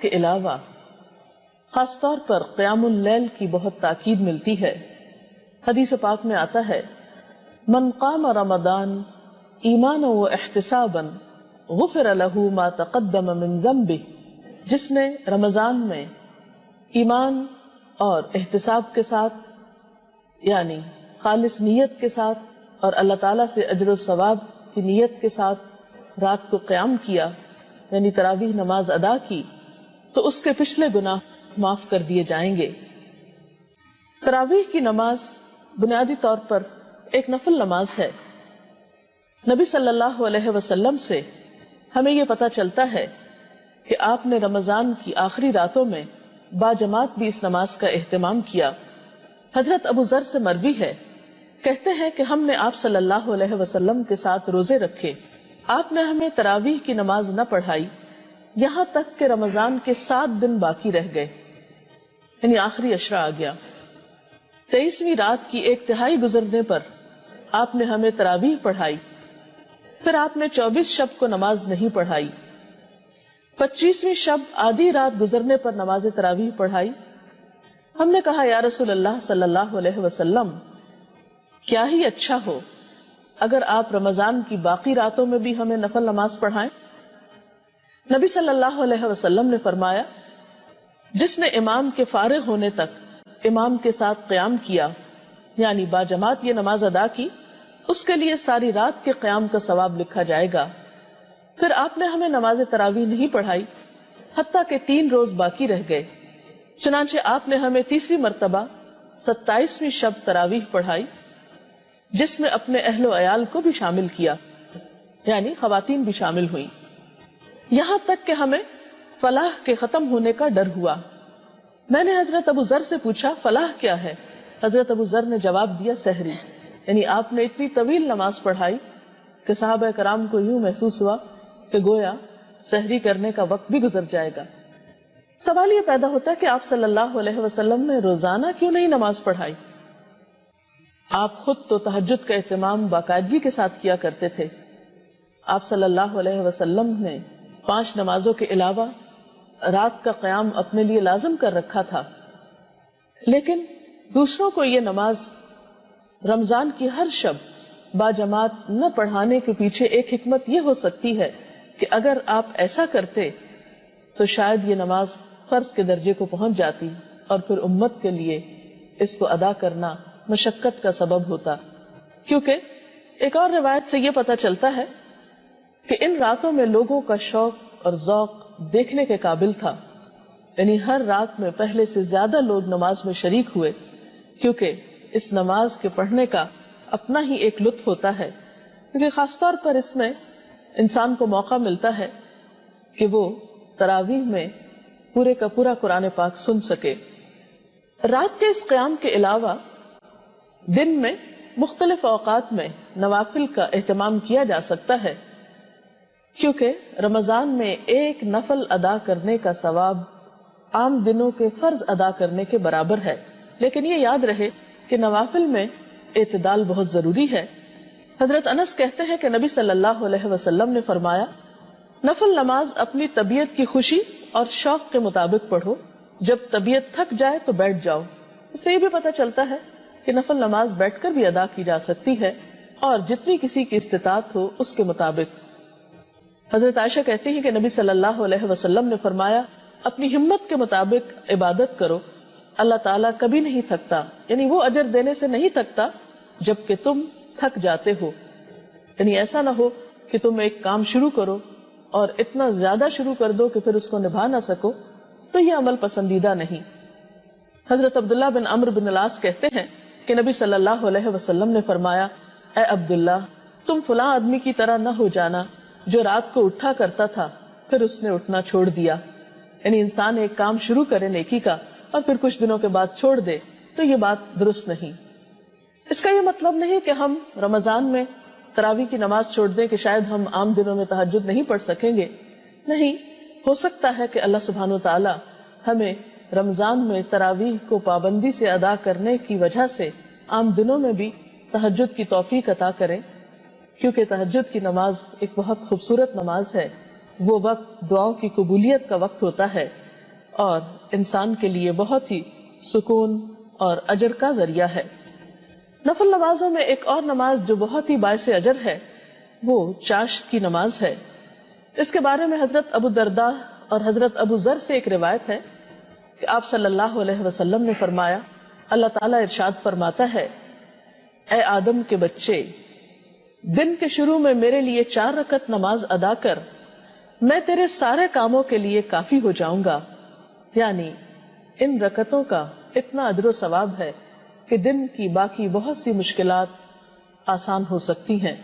کے علاوہ خاص طور پر قیام اللیل کی بہت تاکید ملتی ہے۔ حدیث پاک میں آتا ہے من قام رمضان ایمانا و احتسابا غفر له ما تقدم من ذنبه، جس نے رمضان میں ایمان اور احتساب کے ساتھ یعنی خالص نیت کے ساتھ اور اللہ تعالیٰ سے اجر و ثواب کی نیت کے ساتھ رات کو قیام کیا یعنی تراویح نماز ادا کی تو اس کے پچھلے گناہ معاف کر دیے جائیں گے۔ تراویح کی نماز بنیادی طور پر ایک نفل نماز ہے۔ نبی صلی اللہ علیہ وسلم سے ہمیں یہ پتہ چلتا ہے کہ آپ نے رمضان کی آخری راتوں میں باجماعت بھی اس نماز کا اہتمام کیا۔ حضرت ابو ذر سے مروی ہے، کہتے ہیں کہ ہم نے آپ صلی اللہ علیہ وسلم کے ساتھ روزے رکھے، آپ نے ہمیں تراویح کی نماز نہ پڑھائی یہاں تک کہ رمضان کے 7 دن باقی رہ گئے، یعنی آخری عشرہ آ گیا۔ 23ویں رات کی 1/3 گزرنے پر آپ نے ہمیں تراویح پڑھائی، پھر آپ نے 24 شب کو نماز نہیں پڑھائی۔ 25ویں شب آدھی رات گزرنے پر نماز تراویح پڑھائی۔ ہم نے کہا یا رسول اللہ صلی اللہ علیہ وسلم، کیا ہی اچھا ہو اگر آپ رمضان کی باقی راتوں میں بھی ہمیں نفل نماز پڑھائیں۔ نبی صلی اللہ علیہ وسلم نے فرمایا جس نے امام کے فارغ ہونے تک امام کے ساتھ قیام کیا یعنی باجماعت یہ نماز ادا کی، اس کے لیے ساری رات کے قیام کا ثواب لکھا جائے گا۔ پھر آپ نے ہمیں نماز تراویح نہیں پڑھائی حتیٰ کہ 3 روز باقی رہ گئے، چنانچہ آپ نے ہمیں تیسری مرتبہ 27ویں شب تراویح پڑھائی، جس میں اپنے اہل و عیال کو بھی شامل کیا، یعنی خواتین بھی شامل ہوئیں، یہاں تک کہ ہمیں فلاح کے ختم ہونے کا ڈر ہوا۔ میں نے حضرت ابو ذر سے پوچھا فلاح کیا ہے؟ حضرت ابو ذر نے جواب دیا سحری، یعنی آپ نے اتنی طویل نماز پڑھائی کہ صحابہ کرام کو یوں محسوس ہوا کہ گویا سحری کرنے کا وقت بھی گزر جائے گا۔ سوال یہ پیدا ہوتا ہے کہ آپ صلی اللہ علیہ وسلم نے روزانہ کیوں نہیں نماز پڑھائی؟ آپ خود تو تہجد کا اہتمام باقاعدگی کے ساتھ کیا کرتے تھے۔ آپ صلی اللہ علیہ وسلم نے 5 نمازوں کے علاوہ رات کا قیام اپنے لیے لازم کر رکھا تھا، لیکن دوسروں کو یہ نماز رمضان کی ہر شب باجماعت نہ پڑھانے کے پیچھے ایک حکمت یہ ہو سکتی ہے کہ اگر آپ ایسا کرتے تو شاید یہ نماز فرض کے درجے کو پہنچ جاتی اور پھر امت کے لیے اس کو ادا کرنا مشقت کا سبب ہوتا، کیونکہ ایک اور روایت سے یہ پتہ چلتا ہے کہ ان راتوں میں لوگوں کا شوق اور ذوق دیکھنے کے قابل تھا، یعنی ہر رات میں پہلے سے زیادہ لوگ نماز میں شریک ہوئے، کیونکہ اس نماز کے پڑھنے کا اپنا ہی ایک لطف ہوتا ہے، کیونکہ خاص طور پر اس میں انسان کو موقع ملتا ہے کہ وہ تراویح میں پورے کا پورا قرآن پاک سن سکے۔ رات کے اس قیام کے علاوہ دن میں مختلف اوقات میں نوافل کا اہتمام کیا جا سکتا ہے، کیونکہ رمضان میں ایک نفل ادا کرنے کا ثواب عام دنوں کے فرض ادا کرنے کے برابر ہے، لیکن یہ یاد رہے کہ نوافل میں اعتدال بہت ضروری ہے۔ حضرت انس کہتے ہیں کہ نبی صلی اللہ علیہ وسلم نے فرمایا نفل نماز اپنی طبیعت کی خوشی اور شوق کے مطابق پڑھو، جب طبیعت تھک جائے تو بیٹھ جاؤ۔ اس سے یہ بھی پتہ چلتا ہے کہ نفل نماز بیٹھ کر بھی ادا کی جا سکتی ہے اور جتنی کسی کی استطاعت ہو اس کے مطابق۔ حضرت عائشہ کہتی ہیں کہ نبی صلی اللہ علیہ وسلم نے فرمایا اپنی ہمت کے مطابق عبادت کرو، اللہ تعالیٰ کبھی نہیں تھکتا، یعنی وہ اجر دینے سے نہیں تھکتا جبکہ تم تھک جاتے ہو، یعنی ایسا نہ ہو کہ تم ایک کام شروع کرو اور اتنا زیادہ شروع کر دو کہ پھر اس کو نبھا نہ سکو، تو یہ عمل پسندیدہ نہیں۔ حضرت عبداللہ بن عمرو بن العاص کہتے ہیں کہ نبی صلی اللہ علیہ وسلم نے فرمایا اے عبداللہ تم فلاں آدمی کی طرح نہ ہو جانا جو رات کو اٹھا کرتا تھا پھر اس نے اٹھنا چھوڑ دیا، یعنی انسان ایک کام شروع کرے نیکی کا اور پھر کچھ دنوں کے بعد چھوڑ دے تو یہ بات درست نہیں۔ اس کا یہ مطلب نہیں کہ ہم رمضان میں تراویح کی نماز چھوڑ دیں کہ شاید ہم عام دنوں میں تہجد نہیں پڑھ سکیں گے، نہیں، ہو سکتا ہے کہ اللہ سبحانہ و تعالی ہمیں رمضان میں تراویح کو پابندی سے ادا کرنے کی وجہ سے عام دنوں میں بھی تہجد کی توفیق عطا کرے، کیونکہ تہجد کی نماز ایک بہت خوبصورت نماز ہے، وہ وقت دعاؤں کی قبولیت کا وقت ہوتا ہے، اور انسان کے لیے بہت ہی سکون اور اجر کا ذریعہ ہے۔ نفل نمازوں میں ایک اور نماز جو بہت ہی باعث اجر ہے وہ چاشت کی نماز ہے۔ اس کے بارے میں حضرت ابو درداء اور حضرت ابو ذر سے ایک روایت ہے کہ آپ صلی اللہ علیہ وسلم نے فرمایا، اللہ تعالیٰ ارشاد فرماتا ہے، اے آدم کے بچے، دن کے شروع میں میرے لیے 4 رکعت نماز ادا کر، میں تیرے سارے کاموں کے لیے کافی ہو جاؤں گا۔ یعنی ان رکعتوں کا اتنا اجر و ثواب ہے کہ دن کی باقی بہت سی مشکلات آسان ہو سکتی ہیں۔